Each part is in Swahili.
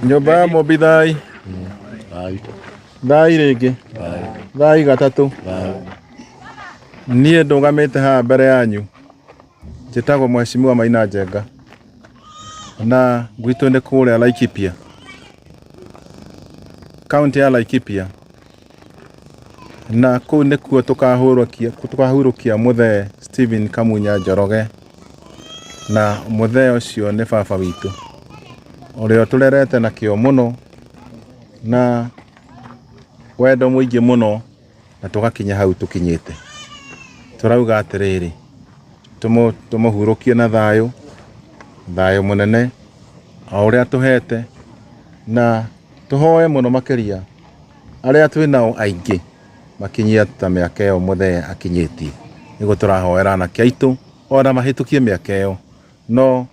Nyumba ya Mobi thai. Thai rĩngĩ. Thai gatatũ. Niĩ ndũgamĩte haha mbere yanyu. Njĩtagwo Mheshimiwa Maina Njenga. Na gwitũ nĩ kũrĩa Laikipia. Kaunti ya Laikipia. Na kũu nĩkuo tũkahurũkia mũthee Stephen Kamunya Njoroge. Na mũthee ũcio nĩ baba witũ. Ũrĩa tũrerete na kĩo mũno na wendo mũingĩ mũno na tũgakinya hau tũkinyĩte. Tũrauga atĩrĩrĩ, tũmũhurũkie na thayũ, thayũ mũnene o ũrĩa tũhete, na tũhoe mũno makĩria arĩa twĩnao aingĩ makinyia ta mĩaka ĩyo mũthee akinyĩtie. Nĩguo tũrahoera anake aitũ ona mahĩtũkie mĩaka ĩyo, no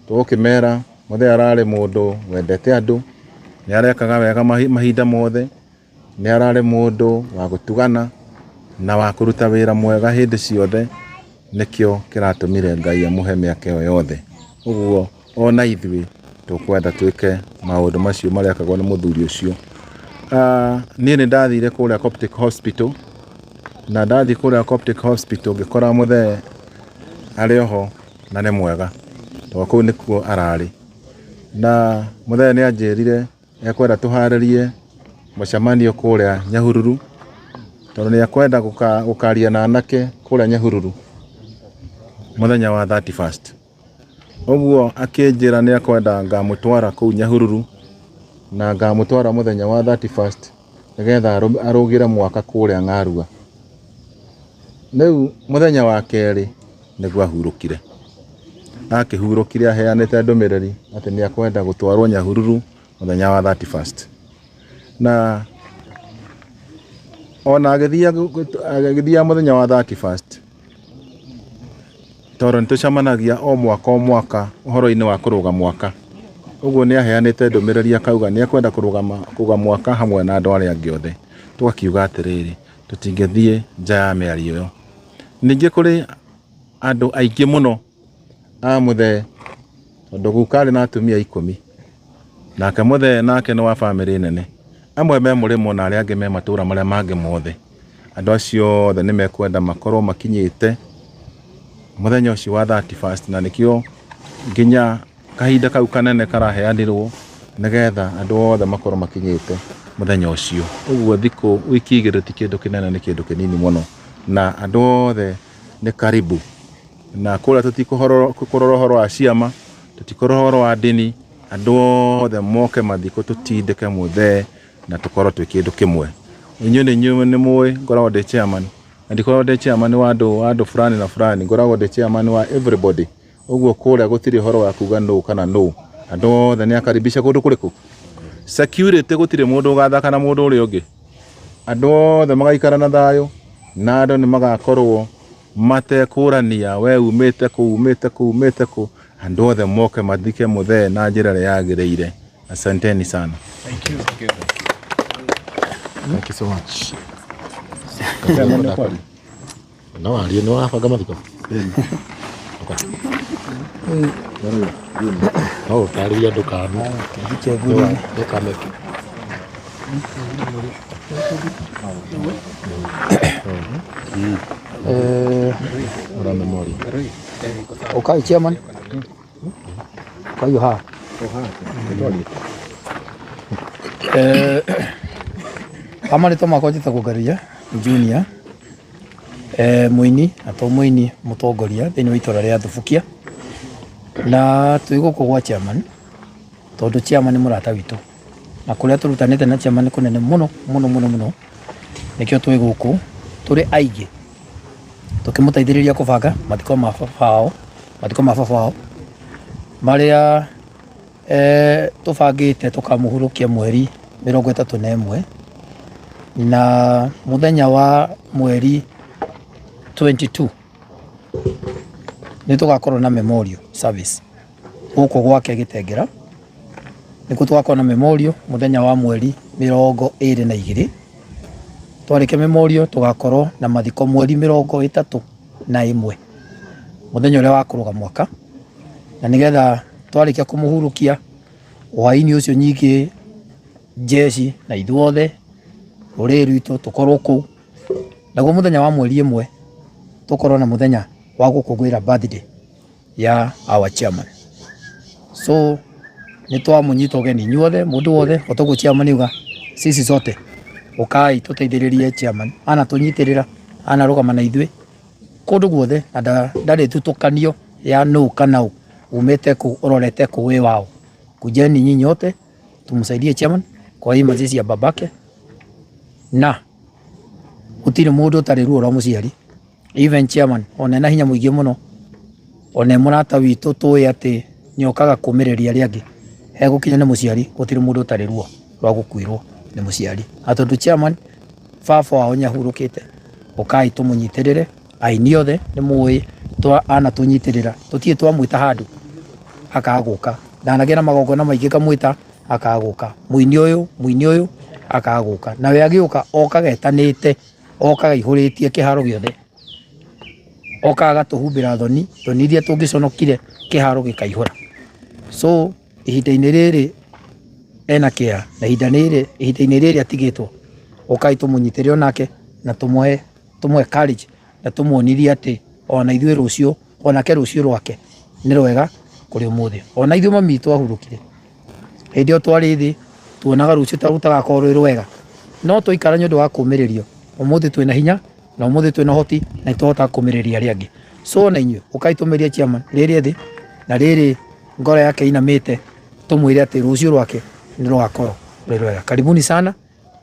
tũgũkĩmera mũthee ararĩ mũndũ wendete andũ, nĩ arekaga wega mahinda mothe, nĩ ararĩ mũndũ wa gũtugana na wa kũruta wĩra mwega hĩndĩ ciothe, nĩkĩo kĩratũmire Ngai amũhe mĩaka ĩyo yothe. Ũguo ona ithuĩ tũkwenda twĩke maũndũ macio marekagwo nĩ mũthuri ũcio. Niĩ nĩ ndathire kũrĩa Coptic Hospital, na ndathiĩ kũrĩa Coptic Hospital ngĩkora mũthee arĩ oho na nĩ mwega, tondũ kũu nĩkuo ararĩ. Na mũthee nĩ anjĩrire ekwenda tũharĩrie mũcemanio kũrĩa Nyahururu, tondũ nĩ ekwenda gũkaria na anake kũrĩa Nyahururu mũthenya wa 31st. Ũguo akĩnjĩra nĩ ekwenda ngamũtwara kũu Nyahururu na ngamũtwara mũthenya wa 31st nĩgetha arũgĩre mwaka kũrĩa Ng'arua. Rĩu mũthenya wa kerĩ nĩguo ahurũkire. Akĩhurũkire aheanĩte ndũmĩrĩri atĩ nĩ ekwenda gũtwarwo Nyahururu mũthenya wa 31st. Na ona agĩthiaga mũthenya wa 31st, tondũ nĩtũcemanagia o mwaka ũhoro-inĩ wa kũrũga mwaka. Ũguo nĩ aheanĩte ndũmĩrĩri akauga nĩ ekwenda kũrũga mwaka hamwe na andũ arĩa angĩ othe. Tũgakiuga atĩrĩrĩ, tũtingĩthiĩ nja ya mĩario ĩyo. Ningĩ kũrĩ andũ aingĩ mũno a mũthee, tondũ guka arĩ na atumia 10, nake mũthee nake nĩ wa bamĩrĩ nene. Amwe me mũrĩmo na arĩa angĩ me matũũra marĩa mangĩ mothe. Andũ acio othe nĩ mekwenda makorwo makinyĩte mũthenya ũcio wa 31st, na nĩkĩo nginya kahinda kau kanene karaheanirwo nĩgetha andũ othe makorwo makinyĩte mũthenya ũcio. Ũguo thikũ wiki igĩrĩ ti kĩndũ kĩnene, nĩ kĩndũ kĩnini mũno, na andũ othe nĩ karibu. Na kũrĩa tũtikũrora ũhoro wa ciama, tũtikũrora ũhoro wa ndini, andũ othe moke mathiko tũtindĩke mũthee na tũkorwo twĩ kĩndũ kĩmwe. Inyuĩ nĩ mũĩ ngoragwo ndĩ chairman, na ndikoragwo ndĩ chairman wa andũ fulani na fulani, ngoragwo ndĩ chairman wa everybody. Ũguo kũrĩa gũtirĩ ũhoro wa kuga no kana no. Andũ othe nĩ akaribisha kũndũ kũrĩkũ. Security gũtirĩ mũndũ ũgathaka na mũndũ ũrĩa ũngĩ. Andũ othe magaikara na thayũ, na andũ nĩ magakorwo matekũrania we umĩte kũ. Andũ othe moke mathike mũthee na njĩra ĩrĩa yagĩrĩire. Asanteni sana. Thank you. Thank you so much. No, I didn't know I forgot to go. Oh, carry your car. Okay, chairman. Okay, ha. Kama nĩ tũmako njĩtagwo Ngaria Junior, mũini atũ mũini mũtongoria thĩinĩ wa itũra rĩa Thubukia, na twĩ gũkũ gwa chairman tondũ chairman nĩ mũrata witũ, na kũrĩa tũrutanĩte na chairman nĩ kũnene mũno, nĩkĩo twĩ gũkũ tũrĩ aingĩ tũkĩmũteithĩrĩria kũbanga mathiko ma baba wao marĩa tũbangĩte tũkamũhurũkia mweri 31 na mũthenya wa mweri 22 nĩ tũgakorwo na memorial service gũkũ gwake Gĩtengera. Nĩkuo tũgakorwo na memorial mũthenya wa mweri 22. Twarĩkia memorial tũgakorwo na mathiko mweri 31 mũthenya ũrĩa wa kũrũga mwaka, na nĩgetha twarĩkia kũmũhurũkia hwaini ucio nyingĩ jeshi na ithuothe rũrĩrĩ rwitũ tũkorwo kũu, naguo mũthenya wa mweri 1 tũkorwo na mũthenya wa gũkũngũĩra birthday ya our chairman. So nĩ twamũnyita ũgeni inyuothe, mũndũ wothe otogwo chairman yuga sisi sote ũkai tũteithĩrĩrie chairman, anatũnyitĩrĩra, anarũgama na ithuĩ kũndũ guothe, na ndarĩ tutukanio ya nũ kana ũ, umĩte kũ ũrorete kũ wĩ wao. Kujeni nyinyi wote tumsaidie chairman kwa hii mazishi ya babake, na gũtirĩ mũndũ ũtarĩ ruo rwa mũciari. Even chairman ona na hinya mũingĩ mũno, ona mũrata witũ tũĩ atĩ nĩokaga kũmĩrĩria arĩa angĩ, hegũkinya nĩ mũciari gũtirĩ mũndũ ũtarĩ ruo rwa gũkuĩrwo nĩ mũciari. Atondũ chairman baba wao nĩahurũkĩte, ũkai tũmũnyitĩrĩre. Aini othe nĩ mũĩ anatũnyitĩrĩra, tũtirĩ twamwĩta handũ akagũka, ndanagĩa na magongona maingĩ kamwĩta akagũka, mũini ũyũ akagũka, nawe agĩũka okaga etanĩte, okaga ihũrĩtie kĩharo gĩothe, okaga tũhumbĩra thoni iria tũngĩconokire kĩharo gĩkaihũra. So ihinda-inĩ rĩrĩ ena kĩeha, na ihinda-inĩ rĩrĩ atigĩtwo, ũkai tũmũnyitĩrĩre onake na tũmũhe courage, na tũmuonirie atĩ ona ithuĩ rũciũ, onake rũciũ rwake nĩ rwega kũrĩ ũmũthĩ. Ona ithuĩ mami twahurũkire, hĩndĩ ĩyo twarĩ thĩ tuonaga rũciũ ta rũtagakorwo rwĩ rwega, no tũikara nĩ ũndũ wa kũũmĩrĩrio. Ũmũthĩ twĩna hinya na ũmũthĩ twĩna ũhoti na nĩtũhotaga kũũmĩrĩria arĩa angĩ. So na inyuĩ ũkai tũmĩrie chairman rĩrĩ thĩ na rĩrĩ ngoro yake inamĩte, tũmwĩre atĩ rũciũ rwake nĩ rũgakorwo rwĩ rwega. Karibuni sana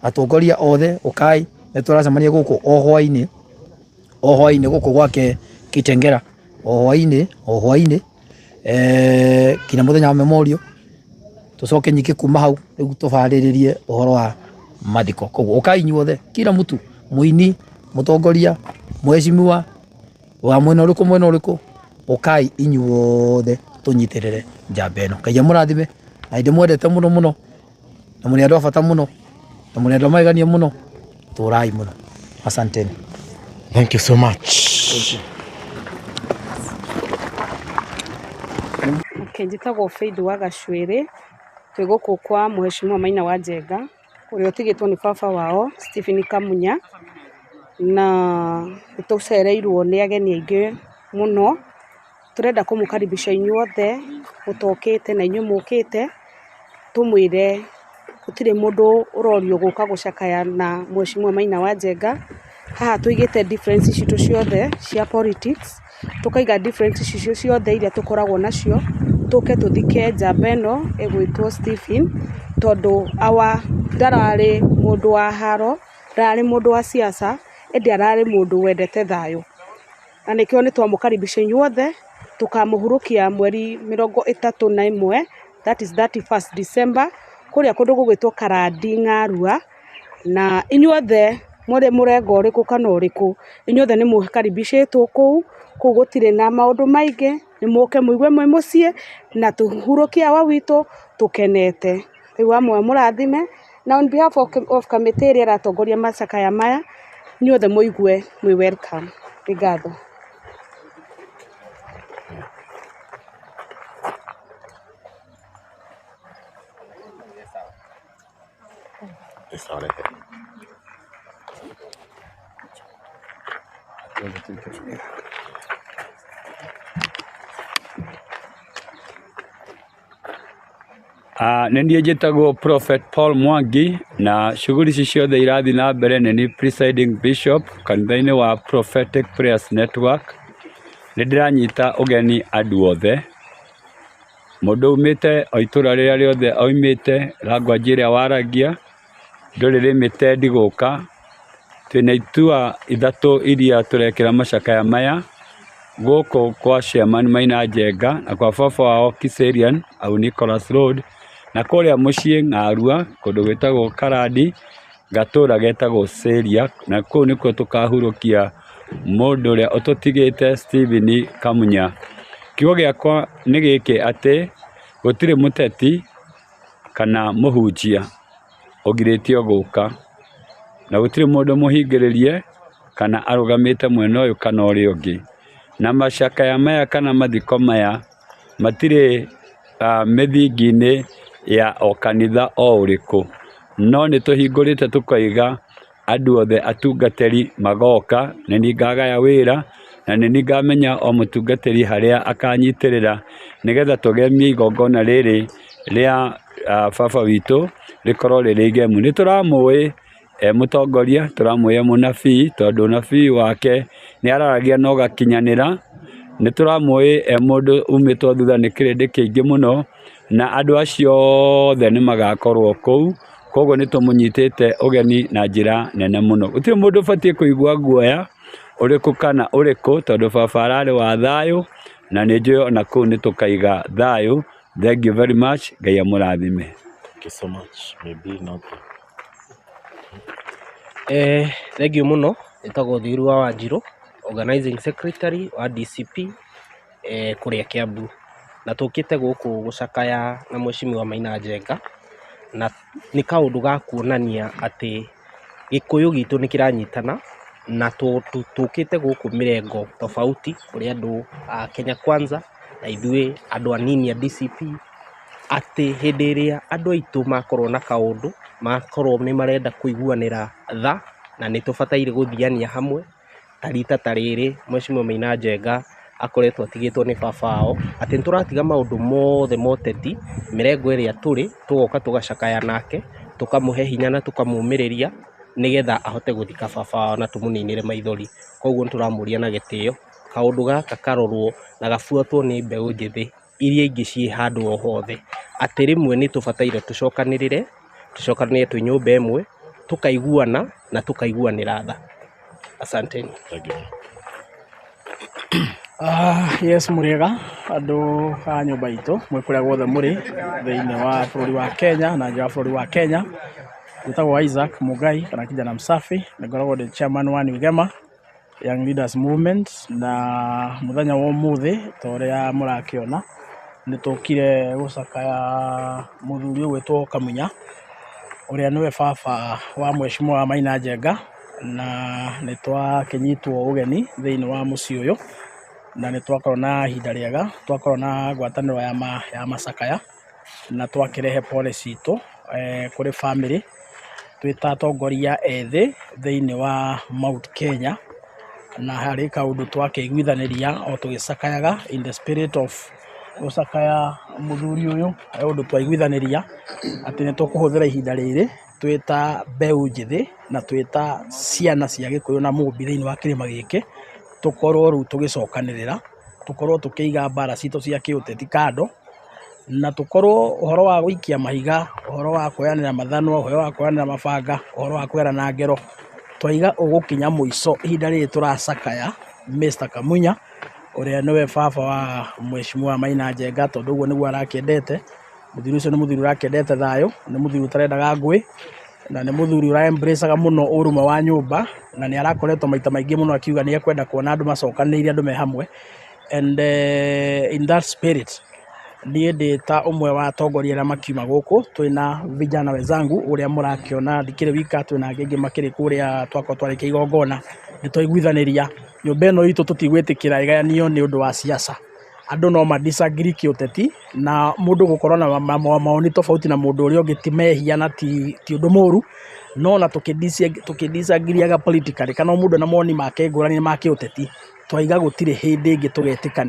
atongoria othe, ũkai nĩtũracemania gũkũ o hwainĩ gũkũ gwake Kitengera, o hwainĩ kinya mũthenya wa memorial, tũcoke nyingĩ kuma hau rĩu tũbarĩrĩrie ũhoro wa mathiko. Koguo ũkai inyuothe, kila mtu, mũini, mũtongoria, mheshimiwa wa mwena ũrĩkũ, ũkai inyuothe tũnyitĩrĩre njamba ĩno. Ngai amũrathime, na ndĩmwendete mũno, na mũrĩ andũ a bata mũno, na mũrĩ andũ a magegania mũno, tũrai mũno. Asanteni. Thank you so much. Njĩtagwo Faith wa Gacuĩrĩ, twĩ gũkũ kwa Mheshimiwa Maina wa Njenga, ũrĩa ũtigĩtwo nĩ baba wao Stephen Kamunya, na nĩtũcereirwo nĩ ageni aingĩ mũno. Tũrenda kũmũkaribisha inyuothe mũtokĩte na inyuĩ mũkĩte, tũmwĩre gũtirĩ mũndũ ũrorio gũka gũcakaya na Mheshimiwa Maina wa Njenga. Haha tũigĩte difference citũ ciothe cia politics, tũkaiga difference icio ciothe iria tũkoragwo nacio, tũke tũthike njamba ĩno ĩgwĩtwo Stephen, tondũ ndararĩ mũndũ wa haro, ndararĩ mũndũ wa siasa, ĩndĩ ararĩ mũndũ wendete thayũ. Na nĩkĩo nĩtwamũkaribisha inyuothe, tũkamũhurũkia mweri 31, that is 31st December, kũrĩa kũndũ gũgwĩtwo Karandi Ng'arua. Na inyuothe mũrĩ mũrengo ũrĩkũ kana ũrĩkũ, inyuothe nĩ mũkaribicĩtwo kũu gũtirĩ na maũndũ maingĩ, nĩ mũke mũigue mwĩ mũciĩ na tũhurũkie awa witũ tũkenete. Rĩu amwe mũrathime, na on behalf of committee ĩrĩa ĩratongoria macakaya maya, inyuothe mũigue mwĩ welcome. Ngatho. Nĩniĩ njĩtagwo Prophet Paul Mwangi, na shughuli ici ciothe irathi na mbere nĩ presiding bishop kanitha-inĩ wa Prophetic Prayers Network. Nĩndĩranyita ũgeni andũ othe, mũndũ umĩte o itũra rĩrĩa rĩothe oimĩte, language ĩrĩa waragia, ndũrĩ rĩmĩte ndigũka. Twĩna itua ithatũ iria tũrekĩra macakaya maya gũkũ kwa Chairman Maina Njenga na kwa baba wao Kiserian au Nicholas Road, na kũrĩa mũciĩ Ng'arua kũndũ gwĩtagwo Karandi, gatũra getagwo Seria, na kũu nĩkuo tũkahurũkia mũndũ ũrĩa ũtũtigĩte Stephen Kamunya. Kiugo gĩakwa nĩ gĩkĩ atĩ gũtirĩ mũteti kana mũhunjia ũgirĩtio gũka, na gũtirĩ mũndũ mũhingĩrĩrie kana arũgamĩte mwena ũyũ kana ũrĩa ũngĩ. Na macakaya maya kana mathiko maya matirĩ mĩthingi-inĩ ya o kanitha o ũrĩkũ, no nĩ tũhingũrĩte tũkaiga andũ othe atungatĩri magoka, na nĩ ngagaya wĩra, na nĩ ngamenya o mũtungatĩri harĩa akanyitĩrĩra nĩgetha tũgemie igongona rĩrĩ rĩa baba witũ rĩkorwo rĩrĩ igemu. Nĩ tũramũĩ mũtongoria, tũramũĩ mũnabii, tondũ ũnabii wake nĩ araragia na ũgakinyanĩra. Nĩ tũramũĩ mũndũ umĩtwo thutha nĩ kĩrĩndĩ kĩingĩ mũno, na andũ acio othe nĩ magakorwo kũu, koguo nĩ tũmũnyitĩte ũgeni na njĩra nene mũno. Gũtirĩ mũndũ ũbatiĩ kũigua guoya ũrĩkũ kana ũrĩkũ, tondũ baba ararĩ wa thayũ, na nĩ njũĩ ona kũu nĩ tũkaiga thayũ. Thank you very much. Ngai amũrathime. Thank you so much. Maybe not. Thank you mũno. Nĩtagwo Thiru wa Wanjirũ, Organizing Secretary wa DCP kũrĩa Kiambu, na tũkĩte gũkũ gũcakaya na Mheshimiwa Maina Njenga, na nĩ kaũndũ ga kuonania atĩ Gĩkũyũ gitũ nĩ kĩranyitana, na tũkĩte gũkũ mĩrengo tofauti kũrĩ andũ a Kenya Kwanza na ithuĩ andũ anini a DCP, atĩ hĩndĩ ĩrĩa andũ aitũ makorwo na kaũndũ, makorwo nĩ marenda kũiguanĩra tha, na nĩ tũbataire gũthiania hamwe. Ta rita ta rĩrĩ Mheshimiwa Maina Njenga akoretwo atigĩtwo nĩ baba wao, atĩ nĩtũratiga maũndũ mothe moteti, mĩrengo ĩrĩa tũrĩ, tũgoka tũgacakaya nake, tũkamũhe hinya na tũkamũmĩrĩria nĩgetha ahote gũthika baba wao na tũmũninĩre maithori. Koguo nĩtũramũria na gĩtĩo, kaũndũ gaka karorwo na gabuatwo nĩ mbeũ njĩthĩ iria ingĩ ciĩ handũ o hothe, atĩ rĩmwe nĩ tũbataire tũcokanĩrĩre twĩ nyũmba ĩmwe, tũkaiguana na tũkaiguanĩra tha. Asanteni. Yes, mũrĩega andũ a nyũmba itũ mwĩ kũrĩa guothe mũrĩ thĩinĩ wa bũrũri wa Kenya na nja wa bũrũri wa Kenya. Njĩtagwo Isaac Mugai kana kijana msafi, ngoragwo ndĩ chairman wa New Gema Young Leaders Movement, na mũthenya wa ũmũthĩ ta ũrĩa mũrakĩona nĩ tũkire gũcakaya mũthuri ũgwĩtwo Kamunya, ũrĩa nĩwe baba wa Mheshimiwa Maina Njenga, na nĩ twakĩnyitwo ũgeni thĩinĩ wa mũciĩ ũyũ, na nĩ twakorwo na ihinda rĩega, twakorwo na ngwatanĩro ya macakaya, na twakĩrehe pole citũ kũrĩ family twĩta atongoria ethĩ thĩinĩ wa Mount Kenya, na harĩ kaũndũ twakĩiguithanĩria o tũgĩcakayaga in the spirit of gũcakaya mũthuri ũyũ, he ũndũ twaiguithanĩria atĩ nĩ tũkũhũthĩra ihinda rĩrĩ twĩta mbeũ njĩthĩ na twĩta ciana cia Gĩkũyũ na Mũmbi thĩinĩ wa kĩrĩma gĩkĩ, tũkorwo rĩu tũgĩcokanĩrĩra, tũkorwo tũkĩiga mbara citũ cia kĩũteti kando, na tũkorwo ũhoro wa gũikia mahiga, ũhoro wa kũoyanĩra mathanwa, ũhoro wa kũoyanĩra mabanga, ũhoro wa kũgerana ngero, twaiga ũgũkinya mũico ihinda rĩrĩ tũracakaya Mr. Kamunya, ũrĩa nĩwe baba wa Mheshimiwa Maina Njenga, tondũ ũguo nĩguo arakĩendete. Mũthuri ũcio nĩ mũthuri ũrakĩendete thayũ, nĩ mũthuri ũtarendaga ngũĩ, na nĩ mũthuri ũra-embrace-aga mũno ũrũmwe wa nyũmba, na nĩ arakoretwo maita maingĩ mũno akiuga nĩ ekwenda kuona andũ macokanĩrĩire, andũ me hamwe, and in that spirit niĩ ndĩ ta ũmwe wa atongoria arĩa makiuma gũkũ twĩna vijana wenzangu ũrĩa mũrakĩona ndikĩrĩ wika, twĩna angĩ angĩ makĩrĩ kũrĩa twakorwo twarĩkia igongona, nĩ twaiguithanĩria. Nyũmba ĩno itũ tũtigwĩtĩkĩra ĩgayanio nĩ ũndũ wa siasa. Andũ no ma disagree kĩũteti, na mũndũ gũkorwo na maoni tofauti na mũndũ ũrĩa ũngĩ ti mehia na ti ũndũ mũru, no na tũkĩdisagree politically kana mũndũ na moni make ngũrani ma kĩũteti, twaiga gũtirĩ hĩndĩ ĩngĩ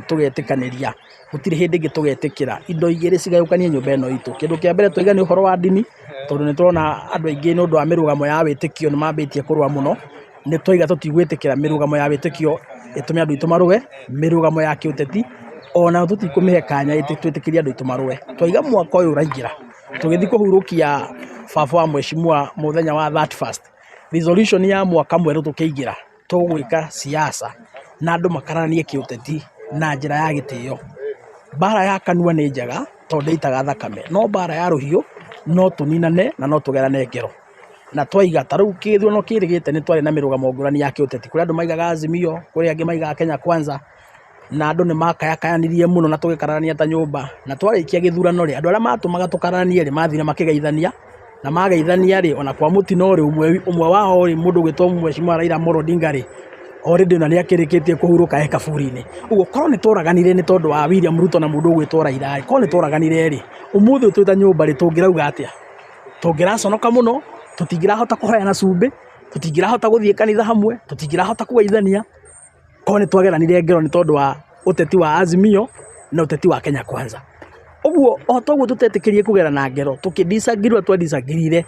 tũgetĩkanĩria, gũtirĩ hĩndĩ ĩngĩ tũgetĩkĩra indo igĩrĩ cigayũkanie nyũmba ĩno itũ. Kĩndũ kĩa mbere twaiga nĩ ũhoro wa ndini, tondũ nĩ tũrona andũ aingĩ nĩ ũndũ wa mĩrũgamo ya wĩtĩkio nĩ mambĩtie kũrũa mũno. Nĩ twaiga tũtigwĩtĩkĩra mĩrũgamo ya wĩtĩkio ĩtũme andũ aitũ marũe, mĩrũgamo ya kĩũteti ona tũtikũmĩhe kanya twĩtĩkĩrie andũ aitũ marũe. Twaiga mwaka ũyũ ũraingĩra tũgĩthiĩ kũhurũkia baba wa Mheshimiwa mũthenya wa 31st, resolution ya mwaka mwerũ tũkĩingĩra, tũgwĩka siasa na andũ makaranie kĩũteti na njĩra ya gĩtĩo. Mbara ya kanua nĩ njega tondũ ĩitaga thakame, no mbara ya rũhiũ no tũninane na no tũgerane ngero. Na twaiga ta rĩu kĩthurano kĩrĩgĩte nĩ twarĩ na mĩrũgamo ngũrani ya kĩũteti, kũrĩ andũ maigaga Azimio, kũrĩ angĩ maigaga Kenya Kwanza, na andũ nĩ makayakayanirie mũno na tũgĩkararania ta nyũmba. Na twarĩkia gĩthurano rĩ, andũ arĩa matũmaga tũkararanie rĩ mathire makĩgeithania, na mageithania rĩ ona kwa mũtino rĩ ũmwe wao rĩ mũndũ ũgwĩtwo Mheshimiwa Raila Amolo Odinga rĩ already na nĩakĩrĩkĩtie kũhurũka he kaburi-inĩ. Ũguo korwo nĩ tũraganire nĩ tondũ wa William Ruto na mũndũ ũgwĩtwo Raila, korwo nĩ tũraganire rĩ, ũmũthĩ twĩ ta nyũmba rĩ tũngĩrauga atĩa? Tũngĩraconoka mũno, tũtingĩrahota kũhoyana cumbĩ, tũtingĩrahota gũthiĩ kanitha hamwe, tũtingĩrahota kũgeithania, korwo nĩ twageranire ngero nĩ tondũ wa ũteti wa Azimio na ũteti wa Kenya Kwanza. Ũguo o toguo tũtetĩkĩrie kũgerana ngero, tũkĩdisagirwo twadisagirire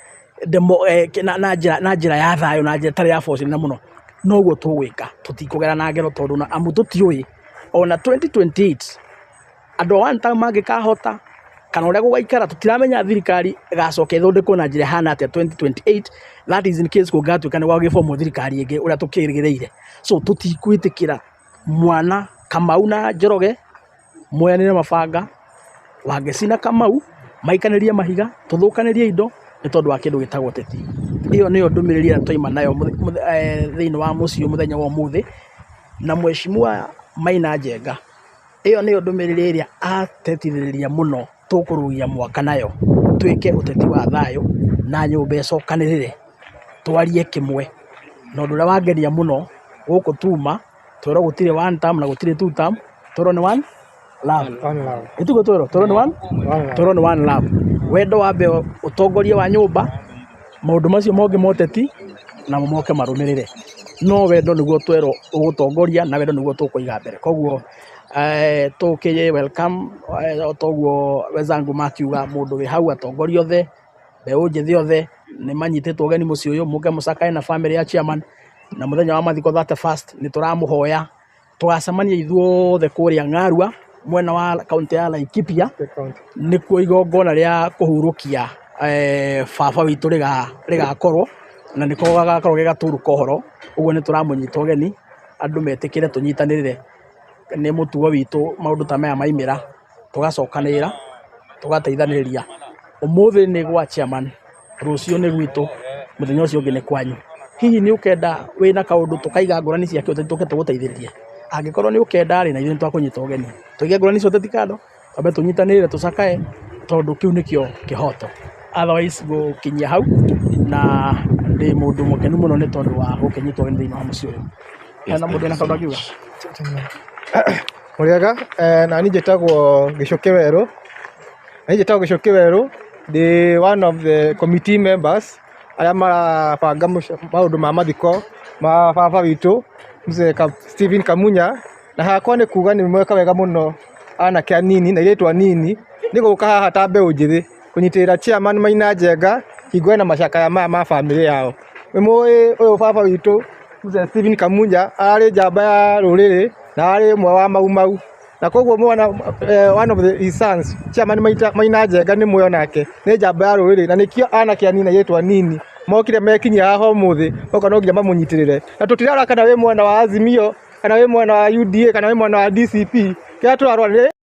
na njĩra ya thayũ na njĩra tarĩ ya force na mũno, noguo tũgwĩka, tũtikũgerana ngero tondũ na amu tũtiũĩ ona 2028 andũ a one time mangĩkahota kana ũrĩa gũgaikara tũtiramenya thirikari ĩgacoka ĩthondekwo na njĩra hana atĩa 2028, that is in case kũngatuĩka nĩ gwagĩbomwo thirikari ĩngĩ ũrĩa tũkĩrĩgĩrĩire. So tũtikwĩtĩkĩra mwana Kamau na Njoroge moyanĩre mabanga, Wangeci Kamau maikanĩrie mahiga, tũthũkanĩrie indo nĩ tondũ wa kĩndũ gĩtagwo ũteti. Ĩyo nĩyo ndũmĩrĩri ĩrĩa twaima nayo thĩinĩ wa mũciĩ mũthenya wa ũmũthĩ na Mheshimiwa Maina Njenga. Ĩyo nĩyo ndũmĩrĩri ĩrĩa atetithĩrĩria mũno tũkũrũgia mwaka nayo, twĩke ũteti wa thayũ na nyũmba ĩcokanĩrĩre, twarie kĩmwe. Na ũndũ ũrĩa wangenia mũno gũkũ Tuma, twĩrwo gũtirĩ one term na gũtirĩ two term, twĩrwo nĩ one love. Itugo twĩrwo nĩ one love. Wendo wambe ũtongoria wa nyũmba, maũndũ macio mongĩ moteti na moke marũmĩrĩre. No wendo nĩguo twĩrwo ũgũtongoria na wendo nĩguo tũkũiga mbere. Koguo tũkĩye welcome toguo wenzangu makiuga mũndũ wĩ hau atongoria othe, mbeũ njĩthĩ othe nĩ manyitĩtwo ũgeni mũciĩ ũyũ, mũke mũcakae na family ya chairman, na mũthenya wa mathiko 31st nĩ tũramũhoya tũgacemania ithuothe kũrĩa Ng'arua mwena wa kaunti ya Laikipia, nĩkuo igongona rĩa kũhurũkia baba witũ rĩgakorwo, na nĩko gagakorwo gĩgatũru kohoro. Ũguo nĩ tũramũnyita ũgeni, andũ metĩkĩre tũnyitanĩrĩre, nĩ mũtugo witũ maũndũ ta maya maimĩra tũgacokanĩrĩra tũgateithanĩrĩria. Ũmũthĩ nĩ gwa chairman, rũciũ nĩ gwitũ, mũthenya ũcio ũngĩ nĩ kwanyu. Hihi nĩ ũkenda wĩna kaũndũ tũkaiga ngũrani ciake ũteti tũke tũgũteithĩrĩrie? Angĩkorwo nĩ ũkenda rĩ na ithuĩ nĩ twakũnyita ũgeni, tũige ngũrani cia ũteti kando, twambe tũnyitanĩrĩre tũcakae, tondũ kĩu nĩkĩo kĩhoto. Otherwise gũkinyia hau na ndĩ mũndũ mũkenu mũno nĩ tondũ wa gũkĩnyitwo ũgeni thĩinĩ wa mũciĩ ũyũ. Hena mũndũ ena kaũndũ akiuga? Mũrĩega, na niĩ njĩtagwo Gĩcũkĩ Werũ, ndĩ one of the committee members arĩa marabanga maũndũ ma mathiko ma baba witũ Mzee Stephen Kamunya, na hakwa nĩ kuga nĩ mweka wega mũno anake anini na airĩtu anini nĩ gũka haha ta mbeũ njĩthĩ kũnyitĩrĩra chairman Maina Njenga hingo na macakaya maya ma family yao. Wĩ mũĩ ũyũ baba witũ Mzee Stephen Kamunya arĩ njamba ya rũrĩrĩ na arĩ ũmwe wa mau, na koguo mwana one of his sons chairman Maina Njenga nĩ muoyo nake nĩ njamba ya rũrĩrĩ, na nĩkĩo anake anini airĩtu anini mokire mekinyia haha ũmũthĩ oka no nginya mamũnyitĩrĩre. Na tũtirara kana wĩ mwena wa Azimio kana wĩ mwena wa UDA kana wĩ mwena wa DCP, kĩrĩa tũrarora